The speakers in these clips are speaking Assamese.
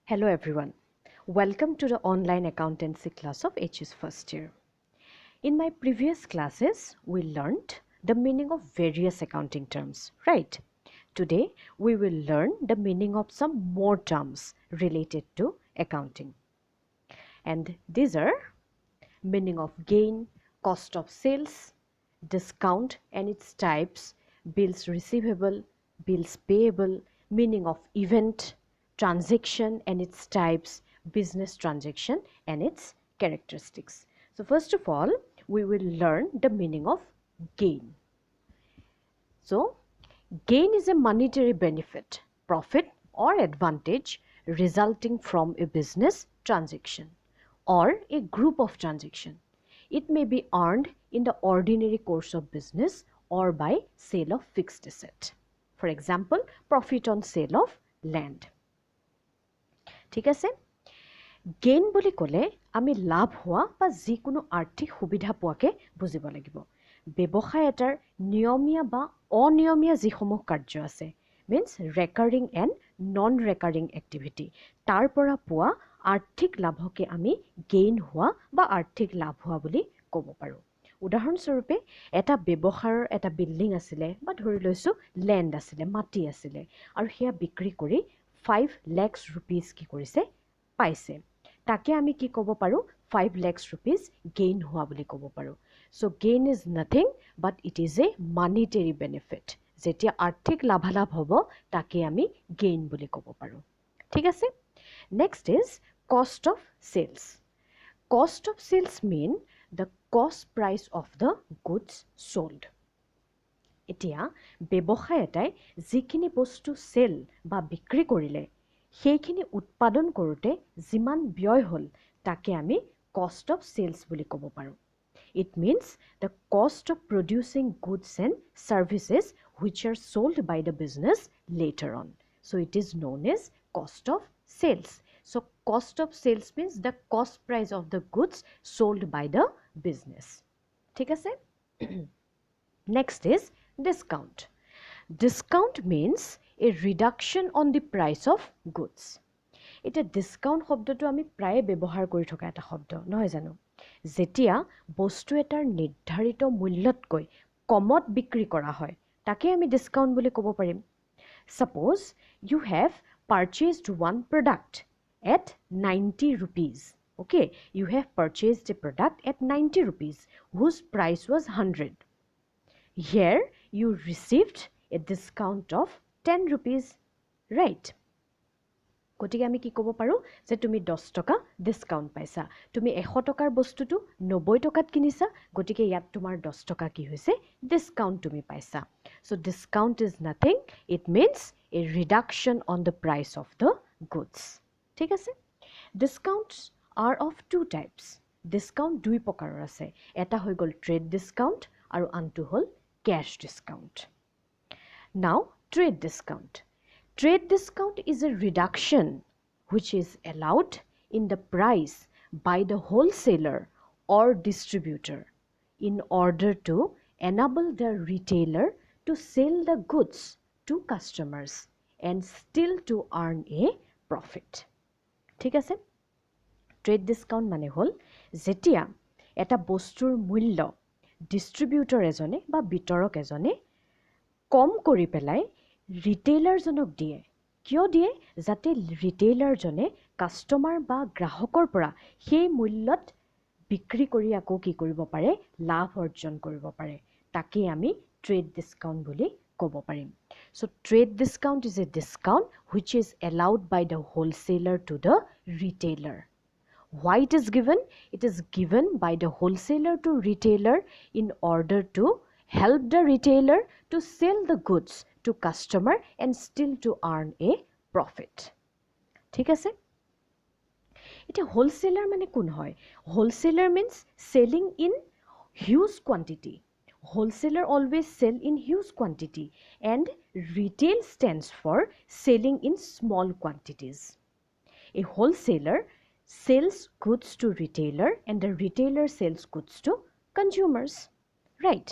Hello everyone. Welcome to the online accountancy class of HS first year. In my previous classes, we learned the meaning of various accounting terms, right? Today, we will learn the meaning of some more terms related to accounting. And these are meaning of gain, cost of sales, discount and its types, bills receivable, bills payable, meaning of event, transaction and its types, business transaction and its characteristics. So first of all, we will learn the meaning of gain. So gain is a monetary benefit, profit or advantage resulting from a business transaction or a group of transactions. It may be earned in the ordinary course of business or by sale of fixed asset. For example, profit on sale of land. ঠিক আছে? গেইন বুলি ক'লে আমি লাভ হোৱা বা যিকোনো আৰ্থিক সুবিধা পোৱাকে বুজিব লাগিব। ব্যৱসায় এটাৰ নিয়মীয়া বা অনিয়মীয়া যিসমূহ কাৰ্য আছে, means recurring and non recurring activity, তাৰ পৰা পোৱা আৰ্থিক লাভকে আমি গেইন হোৱা বা আৰ্থিক লাভ হোৱা বুলি ক'ব পাৰোঁ। উদাহৰণস্বৰূপে এটা ব্যৱসায়ৰ এটা বিল্ডিং আছিলে বা ধৰি লৈছোঁ লেণ্ড আছিলে, মাটি আছিলে আৰু সেয়া বিক্ৰী কৰি 5 লাখ ৰুপিজ কি কৰিছে পাইছে। তাকে আমি কি ক'ব পাৰোঁ 5 লাখ ৰুপিজ গেইন হোৱা বুলি ক'ব পাৰোঁ। So' gain is nothing but it is a monetary benefit. যেতিয়া আৰ্থিক লাভালাভ হ'ব তাকে আমি গেইন বুলি ক'ব পাৰোঁ। ঠিক আছে? Next is cost of sales. Cost of sales mean the cost price of the goods sold. এতিয়া ব্যৱসায় এটাই যিখিনি বস্তু চেল বা বিক্ৰী কৰিলে সেইখিনি উৎপাদন কৰোঁতে যিমান ব্যয় হ'ল তাকে আমি কষ্ট অফ চেলছ বুলি ক'ব পাৰোঁ। It means the cost of producing goods and services which are sold by the business later on. So it is known as cost of sales. So cost of sales means the cost price of the goods sold by the business. ঠিক আছে? Next is discount. Discount means a reduction on the price of goods. এতিয়া ডিছকাউণ্ট শব্দটো আমি প্ৰায়ে ব্যৱহাৰ কৰি থকা এটা শব্দ নহয় জানো? যেতিয়া বস্তু এটাৰ নিৰ্ধাৰিত মূল্যতকৈ কমত বিক্ৰী কৰা হয় তাকে আমি ডিছকাউণ্ট বুলি ক'ব পাৰিম। Suppose you have purchased one product at 90 rupees. Okay, you have purchased a product at 90 rupees whose price was 100. Here you received a discount of 10 rupees, right? গতিকে আমি কি ক'ব পাৰোঁ যে তুমি 10 টকা ডিছকাউণ্ট পাইছা। তুমি 100 টকাৰ বস্তুটো 90 টকাত কিনিছা, গতিকে ইয়াত তোমাৰ 10 টকা কি হৈছে ডিছকাউণ্ট তুমি পাইছা। So' discount is nothing, it means a reduction on the price of the goods. ঠিক আছে? Discounts are of two types. Discount দুই প্ৰকাৰৰ আছে। এটা হৈ গ'ল ট্ৰেড ডিছকাউণ্ট আৰু আনটো হ'ল কেছ ডিছকাউণ্ট। নাও trade discount. Trade discount is a reduction which is allowed in the price by the wholesaler or distributor in order to enable the retailer to sell the goods to customers and still to earn a profit. ঠিক আছে? ট্ৰেড ডিছকাউণ্ট মানে হ'ল যেতিয়া এটা বস্তুৰ মূল্য ডিষ্ট্ৰিবিউটৰ এজনে বা বিতৰক এজনে কম কৰি পেলাই ৰিটেইলাৰজনক দিয়ে। কিয় দিয়ে? যাতে ৰিটেইলাৰজনে কাষ্টমাৰ বা গ্ৰাহকৰ পৰা সেই মূল্যত বিক্ৰী কৰি আকৌ কি কৰিব পাৰে লাভ অৰ্জন কৰিব পাৰে। তাকেই আমি ট্ৰেড ডিছকাউণ্ট বুলি ক'ব পাৰিম। So' trade discount is a discount which is allowed by the wholesaler to the retailer. Why it is given? It is given by the wholesaler to retailer in order to help the retailer to sell the goods to customer and still to earn a profit. ঠিক আছে? এতিয়া wholesaler মানে কোন হয়? Wholesaler means selling in huge quantity. Wholesaler always sell in huge quantity and retail stands for selling in small quantities. A wholesaler sells goods to retailer and the retailer sells goods to consumers. Right?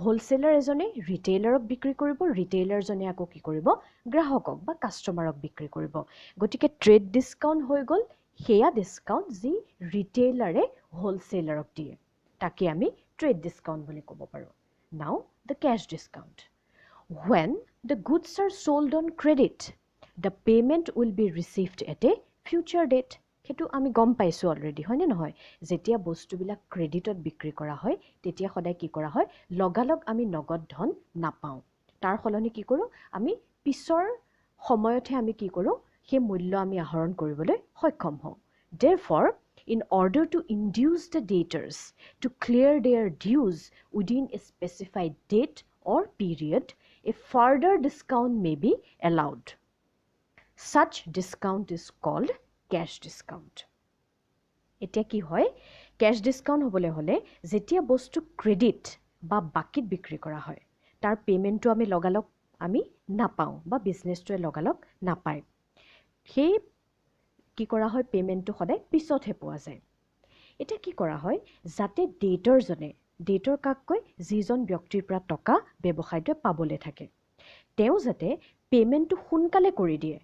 হোলসেলাৰ এজনে ৰিটেইলাৰক বিক্ৰী কৰিব, ৰিটেইলাৰজনে আকৌ কি কৰিব, গ্ৰাহকক বা কাষ্টমাৰক বিক্ৰী কৰিব। গতিকে ট্ৰেড ডিছকাউণ্ট হৈ গ'ল সেয়া ডিছকাউণ্ট যি ৰিটেইলাৰে হোলসেলাৰক দিয়ে, তাকে আমি ট্ৰেড ডিছকাউণ্ট বুলি ক'ব পাৰোঁ। Now the case discount. When the goods are sold on credit, the payment will be received at a future date. সেইটো আমি গম পাইছোঁ অলৰেডি, হয়নে নহয়? যেতিয়া বস্তুবিলাক ক্ৰেডিটত বিক্ৰী কৰা হয় তেতিয়া সদায় কি কৰা হয়, লগালগ আমি নগদ ধন নাপাওঁ। তাৰ সলনি কি কৰোঁ, আমি পিছৰ সময়তহে আমি কি কৰোঁ, সেই মূল্য আমি আহৰণ কৰিবলৈ সক্ষম হওঁ। Therefore, in order to induce the debtors to clear their dues within a specified date or period, a further discount may be allowed. Such discount is called cash discount. এতিয়া কি হয়, cash discount হ'বলৈ হ'লে যেতিয়া বস্তু ক্ৰেডিট বা বাকিত বিক্ৰী কৰা হয় তাৰ পেমেণ্টটো আমি লগালগ আমি নাপাওঁ বা বিজনেছটোৱে লগালগ নাপায়। সেই কি কৰা হয়, পেমেণ্টটো সদায় পিছতহে পোৱা যায়। এতিয়া কি কৰা হয়, যাতে ডেটৰজনে, ডেটৰ কাক কয়, যিজন ব্যক্তিৰ পৰা টকা ব্যৱসায়টোৱে পাবলৈ থাকে, তেওঁ যাতে পেমেণ্টটো সোনকালে কৰি দিয়ে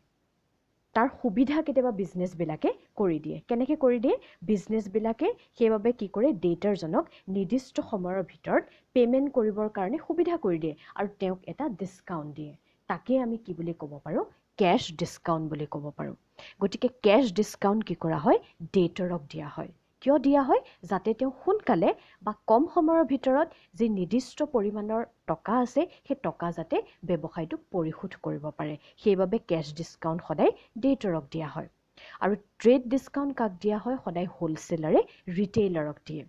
তাৰ সুবিধা কেতিয়াবা বিজনেছবিলাকে কৰি দিয়ে। কেনেকৈ কৰি দিয়ে, বিজনেছবিলাকে সেইবাবে কি কৰে, ডেটাৰজনক নিৰ্দিষ্ট সময়ৰ ভিতৰত পে'মেণ্ট কৰিবৰ কাৰণে সুবিধা কৰি দিয়ে আৰু তেওঁক এটা ডিছকাউণ্ট দিয়ে। তাকে আমি কি বুলি ক'ব পাৰোঁ, কেছ ডিছকাউণ্ট বুলি ক'ব পাৰোঁ। গতিকে কেছ ডিছকাউণ্ট কি কৰা হয়, ডেটৰক দিয়া হয়। কিয় দিয়া হয়, যাতে তেওঁ সোনকালে বা কম সময়ৰ ভিতৰত যি নিৰ্দিষ্ট পৰিমাণৰ টকা আছে সেই টকা যাতে ব্যৱসায়টোক পৰিশোধ কৰিব পাৰে, সেইবাবে কেছ ডিছকাউণ্ট সদায় ডেটৰক দিয়া হয়। আৰু ট্ৰেড ডিছকাউণ্ট কাক দিয়া হয়, সদায় হোলচেলাৰে ৰিটেইলাৰক দিয়ে।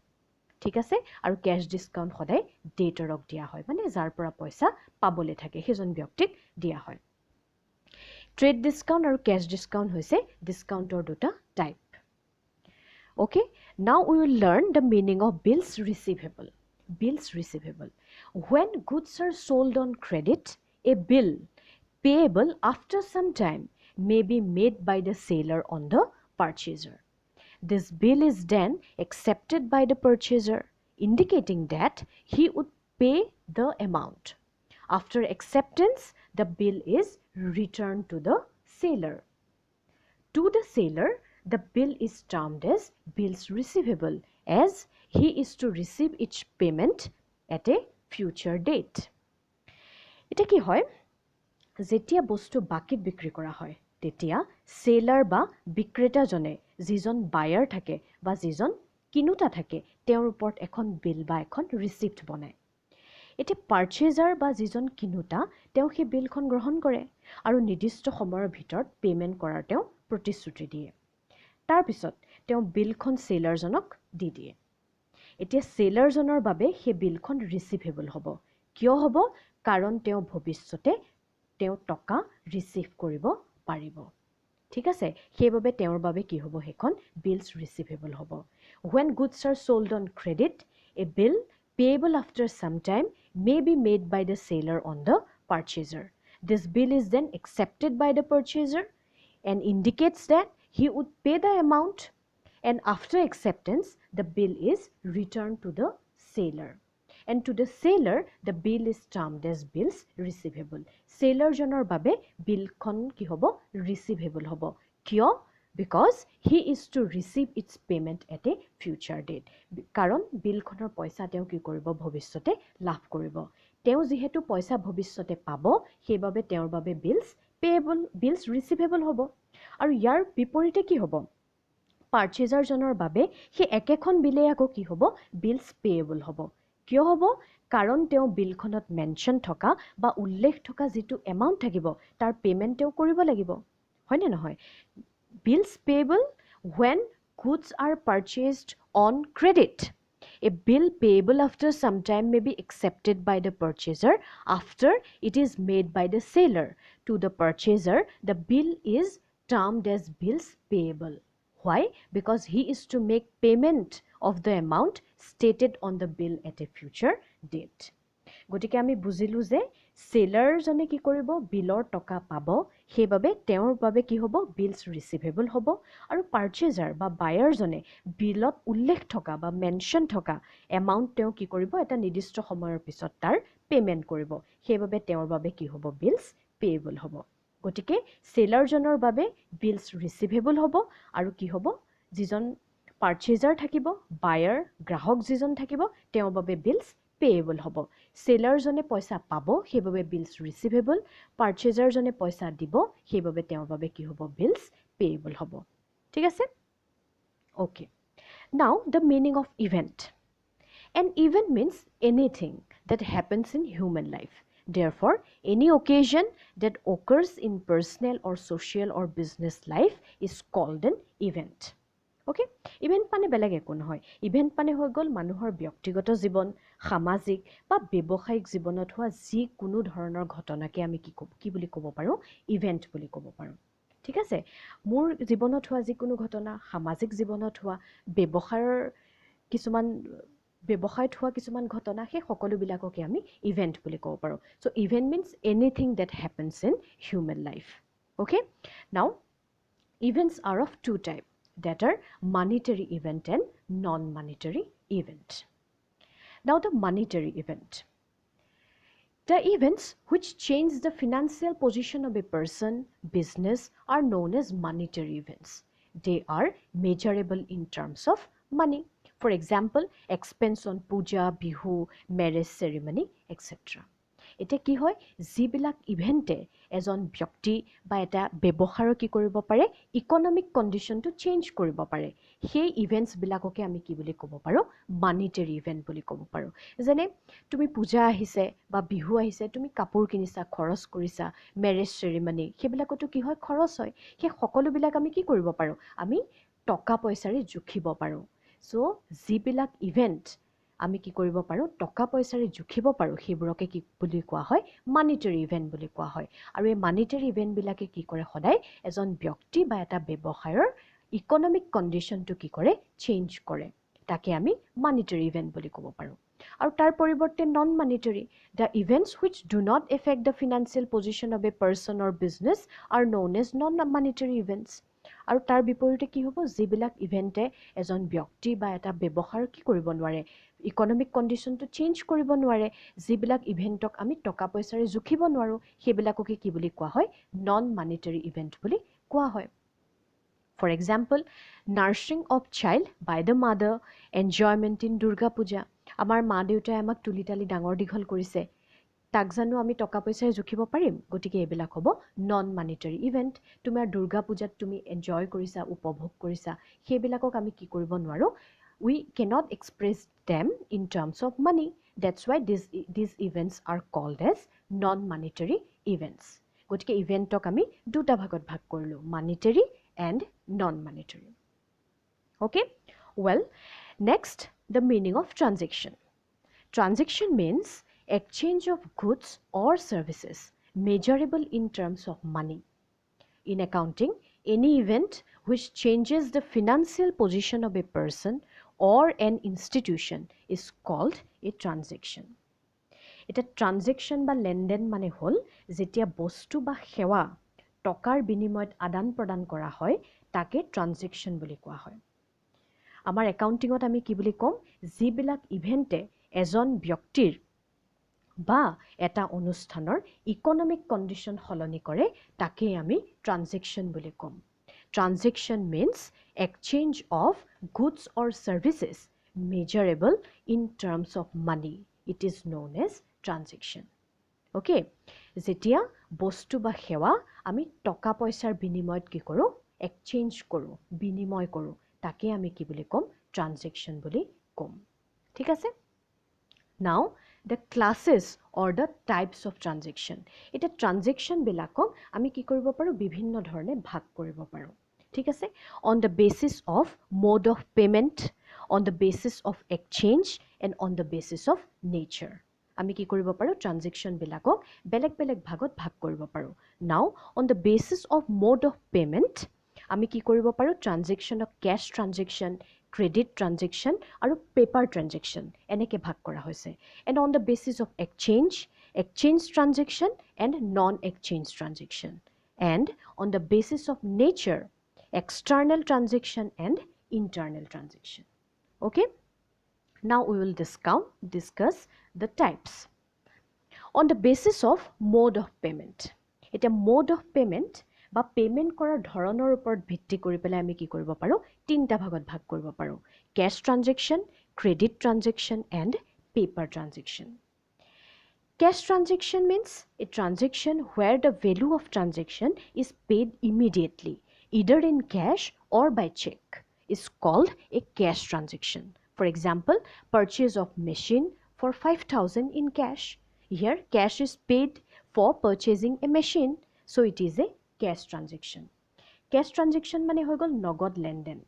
ঠিক আছে, আৰু কেছ ডিছকাউণ্ট সদায় ডেটৰক দিয়া হয়, মানে যাৰ পৰা পইচা পাবলৈ থাকে সেইজন ব্যক্তিক দিয়া হয়। ট্ৰেড ডিছকাউণ্ট আৰু কেছ ডিছকাউণ্ট হৈছে ডিছকাউণ্টৰ দুটা type. Okay, now we will learn the meaning of bills receivable. Bills receivable. When goods are sold on credit, a bill payable after some time may be made by the seller on the purchaser. This bill is then accepted by the purchaser, indicating that he would pay the amount. After acceptance, the bill is returned to the seller. To the seller, the bill is termed as bills receivable, as he is to receive each payment at a future date. এটা কি হয়, যেতিয়া বস্তু বাকিত বিক্ৰী কৰা হয় তেতিয়া সেলাৰ বা বিক্ৰেতাজনে যিজন বায়াৰ থাকে বা যিজন কিনোতা থাকে তেওঁৰ ওপৰত এখন বিল বা এখন ৰিচিপ্ট বনায়। এতিয়া পাৰ্চেজাৰ বা যিজন কিনোতা তেওঁ সেই বিলখন গ্ৰহণ কৰে আৰু নিৰ্দিষ্ট সময়ৰ ভিতৰত পে'মেণ্ট কৰাৰ তেওঁ প্ৰতিশ্ৰুতি দিয়ে। তাৰপিছত তেওঁ বিলখন সেলাৰজনক দি দিয়ে। এতিয়া সেলাৰজনৰ বাবে সেই বিলখন ৰিচিভেবল হ'ব। কিয় হ'ব, কাৰণ তেওঁ ভৱিষ্যতে তেওঁ টকা ৰিচিভ কৰিব পাৰিব। ঠিক আছে, সেইবাবে তেওঁৰ বাবে কি হ'ব, সেইখন বিলছ ৰিচিভেবল হ'ব। When goods are sold on credit, a bill payable after some time may be made by the seller on the purchaser. This bill is then accepted by the purchaser and indicates that he would pay the amount, and after acceptance, the bill is returned to the seller. And to the seller, the bill is termed as bills receivable. Seller jonar babe bill khon ki hobo, receivable hobo. Kyo? Because he is to receive its payment at a future date. Karon bill khonor poisa teo ki koribo, bhovishyote labh koribo. Teo jihetu poisa bhovishyote pabo, সেইবাবে তেওঁৰ বাবে bills payable, bills receivable hobo. আৰু ইয়াৰ বিপৰীতে কি হ'ব, পাৰ্চেজাৰজনৰ বাবে সেই একেখন বিলে আকৌ কি হ'ব, বিলছ পেয়েবল হ'ব। কিয় হ'ব, কাৰণ তেওঁ বিলখনত মেনশ্যন থকা বা উল্লেখ থকা যিটো এমাউণ্ট থাকিব তাৰ পে'মেণ্ট তেওঁ কৰিব লাগিব, হয়নে নহয়? Bills payable when goods are purchased on credit. A bill payable after some time may be accepted by the purchaser after it is made by the seller. To the purchaser, the bill is termed as bills payable. Why? Because he is to make payment of the amount stated on the bill at a future date. গতিকে আমি বুজিলো যে সেলাৰজনে কি কৰিব বিলৰ টকা পাব সেইবাবে তেওঁৰ বাবে কি হ'ব বিলছ ৰিচিভেবল হ'ব আৰু পাৰ্চেজাৰ বা বায়াৰজনে বিলত উল্লেখ থকা বা মেনশ্যন থকা এমাউণ্ট তেওঁ কি কৰিব এটা নিৰ্দিষ্ট সময়ৰ পিছত তাৰ পে'মেণ্ট কৰিব সেইবাবে তেওঁৰ বাবে কি হ'ব বিলছ পেয়েবল হ'ব গতিকে সেলাৰজনৰ বাবে বিলছ ৰিচিভেবল হ'ব আৰু কি হ'ব যিজন পাৰ্চেজাৰ থাকিব বায়াৰ গ্ৰাহক যিজন থাকিব তেওঁৰ বাবে বিলছ পেয়েবল হ'ব সেলাৰজনে পইচা পাব সেইবাবে বিলছ ৰিচিভেবল পাৰ্চেজাৰজনে পইচা দিব সেইবাবে তেওঁৰ বাবে কি হ'ব বিলছ পেয়েবল হ'ব ঠিক আছে okay now the meaning of event an event means anything that happens in human life therefore any occasion that occurs in personal or social or business life is called an event okay event মানে বেলেগ একো নহয় ইভেন্ট মানে হৈ গ'ল মানুহৰ ব্যক্তিগত জীৱন সামাজিক বা ব্যৱসায়িক জীৱনত হোৱা যিকোনো ধৰণৰ ঘটনাকে আমি কি বুলি ক'ব পাৰোঁ ইভেন্ট বুলি ক'ব পাৰোঁ ঠিক আছে মোৰ জীৱনত হোৱা যিকোনো ঘটনা সামাজিক জীৱনত হোৱা ব্যৱসায়ত হোৱা কিছুমান ঘটনা সেই সকলোবিলাককে আমি ইভেন্ট বুলি ক'ব পাৰোঁ so event means anything that happens in human life okay now events are of two types that are monetary event and non-monetary event. Now the monetary event. The events which change the financial position of a person, business are known as monetary events. They are measurable in terms of money. For example, expense on puja, bihu, marriage ceremony, etc. এটা কি হয় যিবিলাক ইভেন্টে এজন ব্যক্তি বা এটা ব্যৱসায়ৰ কি কৰিব পাৰে ইকনমিক কণ্ডিশ্যনটো চেঞ্জ কৰিব পাৰে সেই ইভেন্টছবিলাককে আমি কি বুলি ক'ব পাৰোঁ মানিটাৰী ইভেন্ট বুলি ক'ব পাৰোঁ যেনে তুমি পূজা আহিছে বা বিহু আহিছে তুমি কাপোৰ কিনিছা খৰচ কৰিছা মেৰেজ চেৰিমনি সেইবিলাকতো কি হয় খৰচ হয় সেই সকলোবিলাক আমি কি কৰিব পাৰোঁ আমি টকা পইচাৰে জুখিব পাৰোঁ চ' যিবিলাক ইভেন্ট আমি কি কৰিব পাৰোঁ টকা পইচাৰে জুখিব পাৰোঁ সেইবোৰকে কি বুলি কোৱা হয় মানিটাৰী ইভেন্ট বুলি কোৱা হয় আৰু এই মানিটাৰী ইভেন্টবিলাকে কি কৰে সদায় এজন ব্যক্তি বা এটা ব্যৱসায়ৰ ইকনমিক কণ্ডিশ্যনটো কি কৰে চেঞ্জ কৰে তাকে আমি মানিটাৰী ইভেন্ট বুলি ক'ব পাৰোঁ আৰু তাৰ পৰিৱৰ্তে non monetary the events which do not affect the financial position of a person or business are known as non monetary events আৰু তাৰ বিপৰীতে কি হ'ব যিবিলাক ইভেন্টে এজন ব্যক্তি বা এটা ব্যৱসায়ৰ কি কৰিব নোৱাৰে ইকনমিক কণ্ডিশ্যনটো চেঞ্জ কৰিব নোৱাৰে যিবিলাক ইভেন্টক আমি টকা পইচাৰে জুখিব নোৱাৰোঁ সেইবিলাককে কি বুলি কোৱা হয় নন মানিটাৰী ইভেন্ট বুলি কোৱা হয় For example, nursing of child by the mother, enjoyment in Durga Puja. আমাৰ মা দেউতাই আমাক তুলি তালি ডাঙৰ দীঘল কৰিছে তাক জানো আমি টকা পইচাৰে জুখিব পাৰিম গতিকে এইবিলাক হ'ব নন মানিটাৰী ইভেন্ট তোমাৰ দুৰ্গা পূজাত তুমি এনজয় কৰিছা উপভোগ কৰিছা সেইবিলাকক আমি কি কৰিব নোৱাৰোঁ we cannot express them in terms of money that's why these events are called as non monetary events গতিকে ইভেন্টক আমি দুটা ভাগত ভাগ কৰিলোঁ মানিটাৰী and non-monetary. Okay? Well, next, the meaning of transaction. Transaction means exchange of goods or services measurable in terms of money. In accounting, any event which changes the financial position of a person or an institution is called a transaction. এটা ট্ৰানজেকশ্যন বা লেনদেন মানে হ'ল যেতিয়া বস্তু বা সেৱা টকাৰ বিনিময়ত আদান প্ৰদান কৰা হয় তাকে ট্ৰানজেকশ্যন বুলি কোৱা হয় আমাৰ একাউণ্টিঙত আমি কি বুলি ক'ম যিবিলাক ইভেন্টে এজন ব্যক্তিৰ বা এটা অনুষ্ঠানৰ ইকনমিক কণ্ডিশ্যন সলনি কৰে তাকে আমি ট্ৰানজেকশ্যন বুলি ক'ম transaction means exchange of goods or services measurable in terms of money it is known as transaction okay যেতিয়া বস্তু বা সেৱা আমি টকা পইচাৰ বিনিময়ত কি কৰোঁ এক্সচেঞ্জ কৰোঁ বিনিময় কৰোঁ তাকে আমি কি বুলি ক'ম ট্ৰানজেকশ্যন বুলি ক'ম ঠিক আছে now the classes or the types of transaction এতিয়া ট্ৰানজেকশ্যনবিলাকক আমি কি কৰিব পাৰোঁ বিভিন্ন ধৰণে ভাগ কৰিব পাৰোঁ ঠিক আছে on the basis of mode of payment on the basis of exchange and on the basis of nature আমি কি কৰিব পাৰোঁ ট্ৰানজেকশ্যনবিলাকক বেলেগ বেলেগ ভাগত ভাগ কৰিব পাৰোঁ নাও on the basis of mode of payment আমি কি কৰিব পাৰোঁ ট্ৰানজেকশ্যনক কেছ ট্ৰানজেকশ্যন credit transaction আৰু paper transaction এনেকে ভাগ কৰা হৈছে and on the basis of exchange transaction and non-exchange transaction and on the basis of nature external transaction and internal transaction. Okay, now we will discuss the types on the basis of mode of payment. Eta mode of payment বা পেমেন্ট কৰাৰ ধৰণৰ ওপৰত ভিত্তি কৰি পেলাই আমি কি কৰিব পাৰো তিনটা ভাগত ভাগ কৰিব পাৰো cash transaction, credit transaction and paper transaction. Cash transaction means a transaction where the value of transaction is paid immediately either in cash or by check is called a cash transaction. For example, purchase of machine for 5,000 in cash. Here cash is paid for purchasing a machine, so it is a cash transaction. Cash transaction মানে হৈ গল নগদ লেনদেন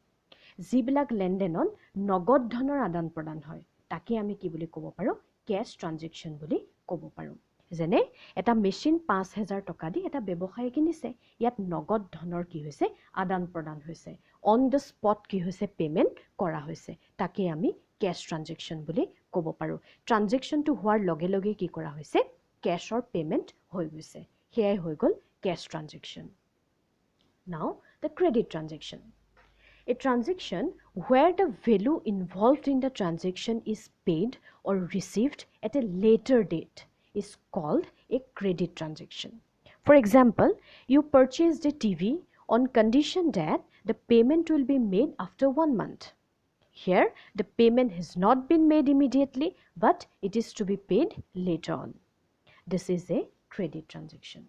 যিবিলাক লেনদেনত নগদ ধনৰ আদান প্ৰদান হয় তাকে আমি কি বুলি ক'ব পাৰো cash transaction বুলি ক'ব পাৰো যেনে এটা মেচিন 5,000 টকা দি এটা ব্যৱসায় কিনিছে ইয়াত নগদ ধনৰ কি হৈছে আদান প্ৰদান হৈছে on the spot কি হৈছে পেমেন্ট কৰা হৈছে তাকে আমি cash transaction বুলি ক'ব পাৰো transaction to হোৱাৰ লগে লগে কি কৰা হৈছে cash or payment হৈ গৈছে হেয়াই হৈ গল cash transaction. Now the credit transaction. A transaction where the value involved in the transaction is paid or received at a later date is called a credit transaction. For example, you purchased a TV on condition that the payment will be made after 1 month. Here, the payment has not been made immediately, but it is to be paid later on. This is a credit transaction.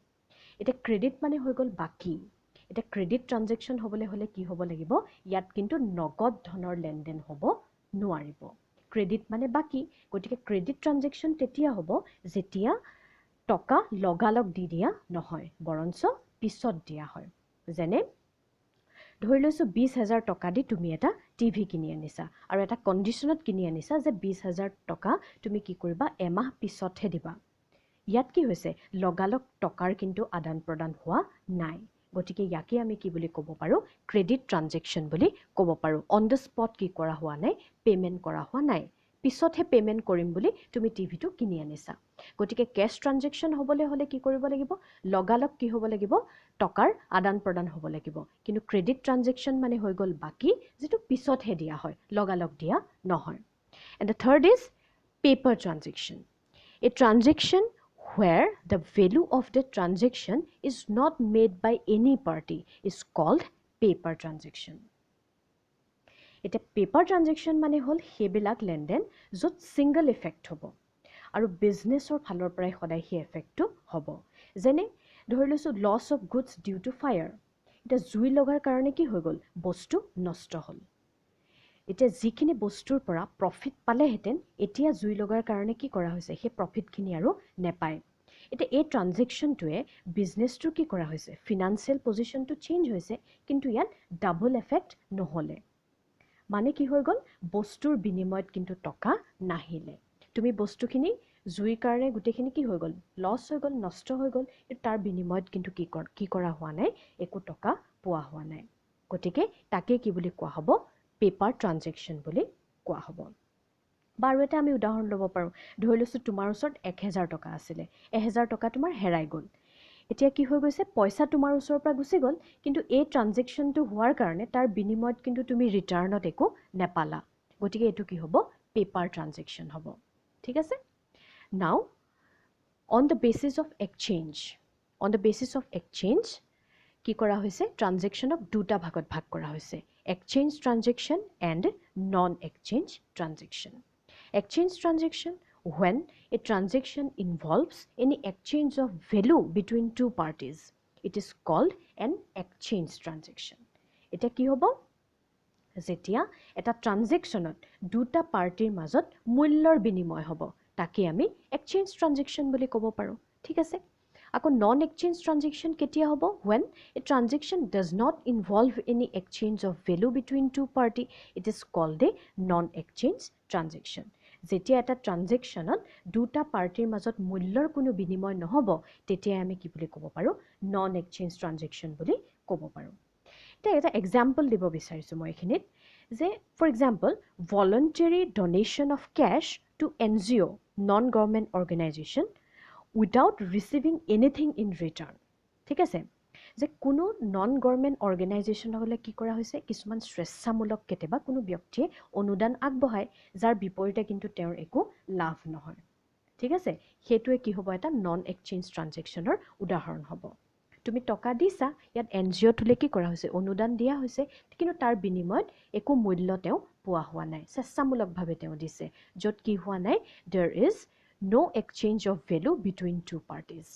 It a credit money হৈ গল বাকি এটা ক্রেডিট ট্রানজাকশন হবলে হলে কি হব লাগিব ইয়াত কিন্তু নগদ ধনৰ লেনদেন হব নোৱাৰিব ক্ৰেডিট মানে বাকি গটিকে ক্ৰেডিট ট্ৰানজাকশন তেতিয়া হব যেতিয়া টকা লগালগ দি দিয়া নহয় বৰঞ্চ পিছত দিয়া হয় যেনে ধৰি লৈছো 20,000 টকা দি তুমি এটা টিভি কিনি আনিছা আৰু এটা কন্ডিশনত কিনি আনিছা যে 20,000 টকা তুমি কি কৰিবা এমাহ পিছতহে দিবা ইয়াত কি হৈছে লগালগ টকাৰ কিন্তু আদান প্ৰদান হোৱা নাই গটিকে ইয়াকে আমি কি বুলি ক'ব পাৰো ক্ৰেডিট ট্ৰানজাকশন বুলি ক'ব পাৰো অন দ্য স্পট কি কৰা হোৱা নাই পেমেন্ট কৰা হোৱা নাই পিছতহে পেমেন্ট কৰিম বুলি তুমি টিভিটো কিনি আনিছা গটিকে ক্যাশ ট্ৰানজাকশন হ'বলে হলে কি কৰিব লাগিব লগালগ কি হ'ব লাগিব টকাৰ আদান প্ৰদান হ'ব লাগিব কিন্তু ক্রেডিট ট্রানজাকশন মানে হৈ গল বাকি যেটো পিছতহে দিয়া হয় লগালগ দিয়া নহয় and the third is paper transaction. A transaction where the value of the transaction is not made by any party is called paper transaction. Eta paper transaction মানে হল হেবিলাক লেনদেন যত সিঙ্গল এফেক্ট হ'ব আৰু বিজনেছৰ ফালৰ পৰাই সদায় হে এফেক্টটো হ'ব যেনে ধৰি লৈছো loss of goods due to fire এটা জুই লগাৰ কাৰণে কি হৈ গল বস্তু নষ্ট হ'ল এতিয়া যিখিনি বস্তুৰ পৰা প্ৰফিট পালেহেতেন এতিয়া জুই লগাৰ কাৰণে কি কৰা হৈছে হে প্ৰফিটখিনি আৰু নেপায় এটা এই ট্ৰানজেকশনটোৱে বিজনেছটো কি কৰা হৈছে ফিনান্সিয়েল পজিশনটো চেঞ্জ হৈছে কিন্তু ইয়াত ডাবল এফেক্ট নহলে মানে কি হৈ গল বস্তুৰ বিনিময়ত কিন্তু টকা নাহিলে তুমি বস্তুখিনি জুইৰ কাৰণে গুটেখিনি কি হৈ গল লছ হৈ গল নষ্ট হৈ গল তাৰ বিনিময়ত কিন্তু কি কৰা হোৱা নাই একো টকা পোৱা হোৱা নাই গটিকে তাকে কি বুলি কোৱা হ'ব পেপাৰ ট্ৰানজেকশন বুলি কোৱা হ'ব বাৰো এটা আমি উদাহৰণ লব পাৰো ধৰি লৈছো তোমাৰ ওচৰত 1000 টকা আছিল 1000 টকা তোমাৰ হেৰাই গল এতিয়া কি হৈ গৈছে পইচা তোমাৰ ওচৰৰ পৰা গুচি গল কিন্তু এই ট্ৰানজেকশনটো হোৱাৰ কাৰণে তাৰ বিনিময়ত কিন্তু তুমি ৰিটাৰ্ণত একো নেপালা গটিকে এটো কি হ'ব পেপাৰ ট্ৰানজেকশন হ'ব ঠিক আছে নাও on the basis of exchange কি কৰা হৈছে ট্ৰানজেকশনক দুটা ভাগত ভাগ কৰা হৈছে exchange transaction and non-exchange transaction. Exchange transaction when a transaction involves any exchange of value between two parties. It is called an exchange transaction. এটা কি হ'ব যেতিয়া এটা ট্ৰানজেকশনত দুটা পাৰ্টিৰ মাজত মূল্যৰ বিনিময় হ'ব তাকে আমি exchange transaction বুলি ক'ব পাৰো ঠিক আছে আকৌ non exchange transaction কেতিয়া হ'ব when a transaction does not involve any exchange of value between two party it is called a non exchange transaction যেতিয়া এটা ট্ৰানজেকশনত দুটা পাৰ্টিৰ মাজত মূল্যৰ কোনো বিনিময় নহব তেতিয়া আমি কি বুলি ক'ব পাৰো non exchange transaction বুলি ক'ব পাৰো এটা এক্সাম্পল দিব বিচাৰিছো মই এখিনিত যে for example voluntary donation of cash to NGO non government organisation without receiving anything in return ঠিক আছে যে কোনো নন গভৰ্ণমেণ্ট অৰ্গেনাইজেশ্যনলৈ কি কৰা হৈছে কিছুমান স্বেচ্ছামূলক কেতিয়াবা কোনো ব্যক্তিয়ে অনুদান আগবঢ়ায় যাৰ বিপৰীতে কিন্তু তেওঁৰ একো লাভ নহয় ঠিক আছে সেইটোৱে কি হ'ব এটা নন এক্সচেঞ্জ ট্ৰানজেকশ্যনৰ উদাহৰণ হ'ব তুমি টকা দিছা ইয়াত NGO তোলে কি কৰা হৈছে অনুদান দিয়া হৈছে কিন্তু তাৰ বিনিময়ত একো মূল্য তেওঁ পোৱা হোৱা নাই স্বেচ্ছামূলকভাৱে তেওঁ দিছে য'ত কি হোৱা নাই there is no exchange of value between two parties.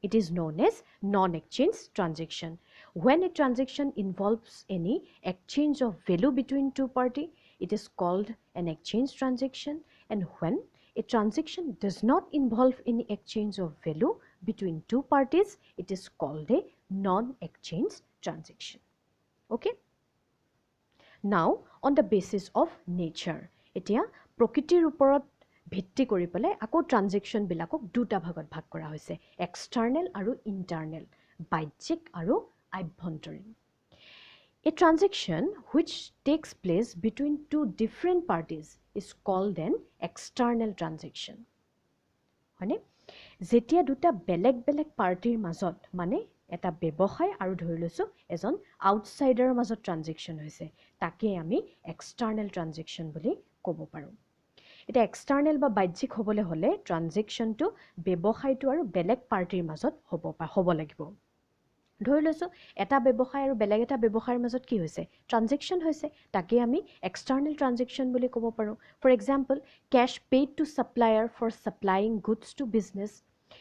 It is known as non-exchange transaction. When a transaction involves any exchange of value between two parties, it is called an exchange transaction. And when a transaction does not involve any exchange of value between two parties, it is called a non-exchange transaction. Okay? Now, on the basis of nature, এতিয়া প্ৰকৃতিৰ ওপৰত ভিত্তি কৰি পেলাই আকৌ ট্ৰানজেকশ্যন বিলাকক দুটা ভাগত ভাগ কৰা হৈছে এক্সটাৰ্নেল আৰু ইণ্টাৰনেল বাহ্যিক আৰু আভ্যন্তৰীণ A transaction which takes place between two different parties is called an external transaction. হয়নে যেতিয়া দুটা বেলেগ বেলেগ পাৰ্টিৰ মাজত মানে এটা ব্যৱসায় আৰু ধৰি লৈছো এজন আউটসাইডাৰৰ মাজত ট্ৰানজেকশ্যন হৈছে তাকে আমি এক্সটাৰ্নেল ট্ৰানজেকশ্যন বুলি ক'ব পাৰোঁ এটা এক্সটাৰ্নেল বা বাহ্যিক হ'বলৈ হ'লে ট্ৰানজেকশ্যনটো ব্যৱসায়টো আৰু বেলেগ পাৰ্টিৰ মাজত হ'ব লাগিব ধৰি লৈছো এটা ব্যৱসায় আৰু বেলেগ এটা ব্যৱসায়ৰ মাজত কি হৈছে ট্ৰানজেকশ্যন হৈছে তাকে আমি এক্সটাৰ্নেল ট্ৰানজেকশ্যন বুলি ক'ব পাৰোঁ for example cash paid to supplier for supplying goods to business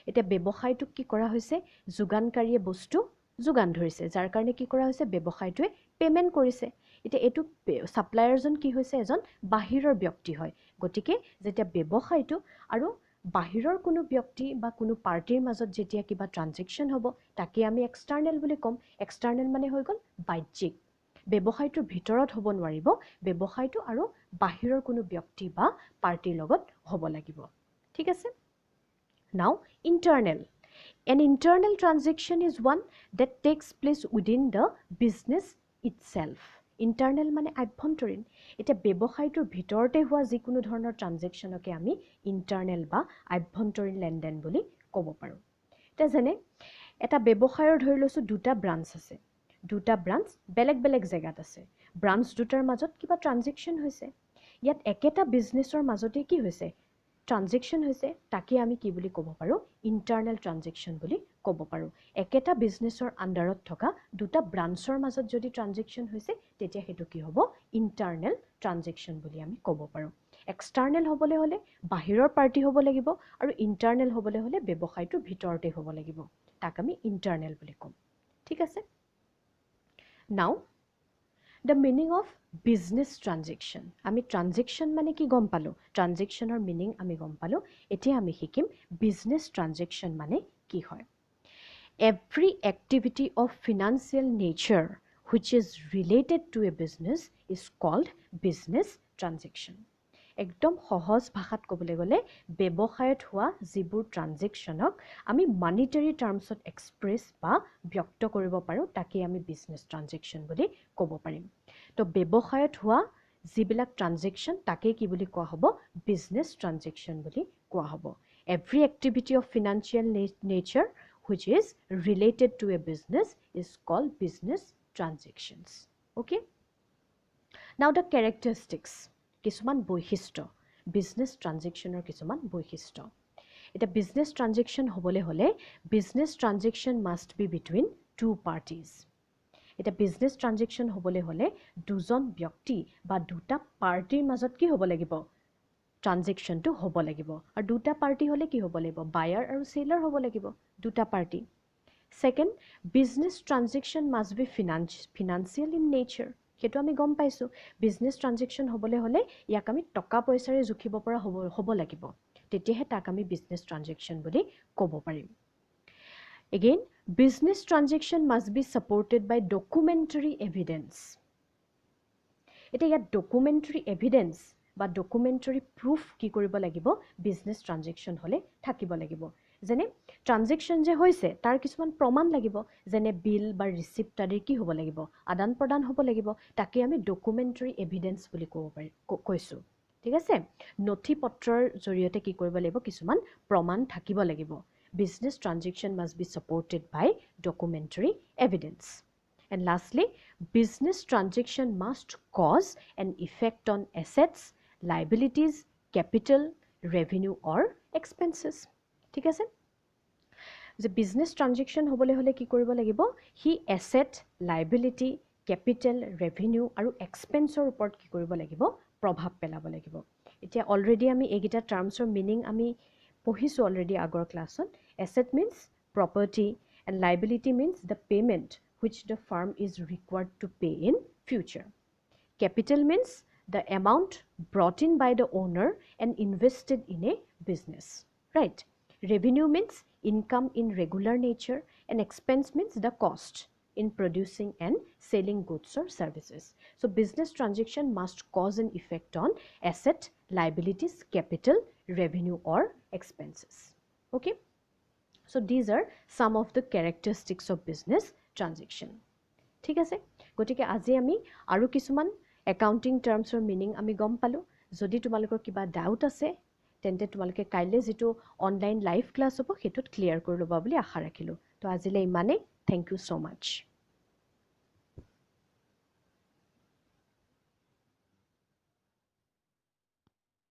এতিয়া ব্যৱসায়টোক কি কৰা হৈছে যোগানকাৰীয়ে বস্তু যোগান ধৰিছে যাৰ কাৰণে কি কৰা হৈছে ব্যৱসায়টোৱে পে'মেণ্ট কৰিছে এতিয়া এইটো ছাপ্লায়াৰজন কি হৈছে এজন বাহিৰৰ ব্যক্তি হয় গতিকে যেতিয়া ব্যৱসায়টো আৰু বাহিৰৰ কোনো ব্যক্তি বা কোনো পাৰ্টিৰ মাজত যেতিয়া কিবা ট্ৰানজেকশ্যন হ'ব তাকে আমি এক্সটাৰ্নেল বুলি ক'ম এক্সটাৰ্নেল মানে হৈ গ'ল বাহ্যিক ব্যৱসায়টোৰ ভিতৰত হ'ব নোৱাৰিব ব্যৱসায়টো আৰু বাহিৰৰ কোনো ব্যক্তি বা পাৰ্টিৰ লগত হ'ব লাগিব ঠিক আছে Now, internal. An internal transaction is one that takes place within the business itself. Internal মানে আভ্যন্তৰীণ এটা ব্যৱসায়টোৰ ভিতৰতে হোৱা যিকোনো ধৰণৰ ট্ৰানজেকশ্যনকে আমি ইণ্টাৰনেল বা আভ্যন্তৰীণ লেনদেন বুলি ক'ব পাৰোঁ এটা যেনে এটা ব্যৱসায়ৰ ধৰি লৈছোঁ দুটা ব্ৰাঞ্চ আছে দুটা ব্ৰাঞ্চ বেলেগ বেলেগ জেগাত আছে ব্ৰাঞ্চ দুটাৰ মাজত কিবা ট্ৰানজেকশ্যন হৈছে ইয়াত একেটা বিজনেছৰ মাজতে কি হৈছে ট্ৰানজেকশ্যন হৈছে তাকে আমি কি বুলি ক'ব পাৰোঁ ইণ্টাৰনেল ট্ৰানজেকশ্যন বুলি ক'ব পাৰোঁ একেটা বিজনেছৰ আণ্ডাৰত থকা দুটা ব্ৰাঞ্চৰ মাজত যদি ট্ৰানজেকশ্যন হৈছে তেতিয়া সেইটো কি হ'ব ইণ্টাৰনেল ট্ৰানজেকশ্যন বুলি আমি ক'ব পাৰোঁ এক্সটাৰ্নেল হ'বলৈ হ'লে বাহিৰৰ পাৰ্টি হ'ব লাগিব আৰু ইণ্টাৰনেল হ'বলৈ হ'লে ব্যৱসায়টোৰ ভিতৰতে হ'ব লাগিব তাক আমি ইণ্টাৰনেল বুলি ক'ম ঠিক আছে নাও The meaning of business transaction. আমি transaction মানে কি গম পালো ট্ৰানজেকশ্যনৰ মিনিং আমি গম পালো এতিয়া আমি শিকিম business transaction মানে কি হয় Every activity of financial nature which is related to a business is called business transaction. একদম সহজ ভাষাত ক'বলৈ গ'লে ব্যৱসায়ত হোৱা যিবোৰ ট্ৰানজেকশ্যনক আমি মানিটাৰী টাৰ্মছত এক্সপ্ৰেছ বা ব্যক্ত কৰিব পাৰোঁ তাকে আমি বিজনেছ ট্ৰানজেকশ্যন বুলি ক'ব পাৰিম তো ব্যৱসায়ত হোৱা যিবিলাক ট্ৰানজেকশ্যন তাকে কি বুলি কোৱা হ'ব বিজনেছ ট্ৰানজেকশ্যন বুলি কোৱা হ'ব every activity of financial nature which is related to a business is called business transactions okay now the characteristics কিছুমান বৈশিষ্ট্য বিজনেছ ট্ৰানজেকশ্যনৰ কিছুমান বৈশিষ্ট্য এটা বিজনেছ ট্ৰানজেকশ্যন হ'বলৈ হ'লে business transaction must be between two parties এটা বিজনেছ ট্ৰানজেকশ্যন হ'বলৈ হ'লে দুজন ব্যক্তি বা দুটা পাৰ্টিৰ মাজত কি হ'ব লাগিব ট্ৰানজেকশ্যনটো হ'ব লাগিব আৰু দুটা পাৰ্টি হ'লে কি হ'ব লাগিব বায়াৰ আৰু সেলাৰ হ'ব লাগিব দুটা party second business transaction must B financial in nature সেইটো আমি গম পাইছোঁ বিজনেছ ট্ৰানজেকশ্যন হ'বলৈ হ'লে ইয়াক আমি টকা পইচাৰে জুখিব পৰা হ'ব লাগিব তেতিয়াহে তাক আমি বিজনেছ ট্ৰানজেকশ্যন বুলি ক'ব পাৰিম again business transaction must be supported by documentary evidence এতিয়া ইয়াত ডকুমেণ্টাৰী এভিডেন্স বা ডকুমেণ্টাৰী প্ৰুফ কি কৰিব লাগিব বিজনেছ ট্ৰানজেকশ্যন হ'লে থাকিব লাগিব যেনে ট্ৰানজেকশ্যন যে হৈছে তাৰ কিছুমান প্ৰমাণ লাগিব, যেনে বিল বা ৰিচিপ্ট আদিৰ কি হ'ব লাগিব, আদান প্ৰদান হ'ব লাগিব, তাকে আমি ডকুমেণ্টাৰী এভিডেন্স বুলি ক'ব পাৰি কৈছোঁ। ঠিক আছে, নথি পত্ৰৰ জৰিয়তে কি কৰিব লাগিব, কিছুমান প্ৰমাণ থাকিব লাগিব। Business transaction must be supported by documentary evidence. And lastly, business transaction must cause an effect on assets, liabilities, capital, revenue or expenses. ঠিক আছে, যে বিজনেছ ট্ৰানজেকশ্যন হ'বলৈ হ'লে কি কৰিব লাগিব, সি এছেট, লাইবিলিটি, কেপিটেল, ৰেভিনিউ আৰু এক্সপেন্সৰ ওপৰত কি কৰিব লাগিব, প্ৰভাৱ পেলাব লাগিব। এতিয়া অলৰেডি আমি এইকেইটা টাৰ্মছৰ মিনিং আমি পঢ়িছোঁ অলৰেডি আগৰ ক্লাছত। Asset means property and liability means the payment which the firm is required to pay in future. Capital means the amount brought in by the owner and invested in a business, right? Revenue means income in regular nature, and expense means the cost in producing and selling goods or services. So business transaction must cause an effect on asset, liabilities, capital, revenue or expenses. Okay, so these are some of the characteristics of business transaction. ঠিক আছে, গতিকে আজি আমি আৰু কিছুমান একাউণ্টিং টাৰ্মছৰ মিনিং আমি গম পালোঁ। যদি তোমালোকৰ কিবা ডাউট আছে তেন্তে তোমালোকে কাইলৈ যিটো অনলাইন লাইভ ক্লাছ হ'ব সেইটোত ক্লিয়াৰ কৰি ল'বা বুলি আশা ৰাখিলোঁ। তো আজিলৈ ইমানেই। Thank you so' much.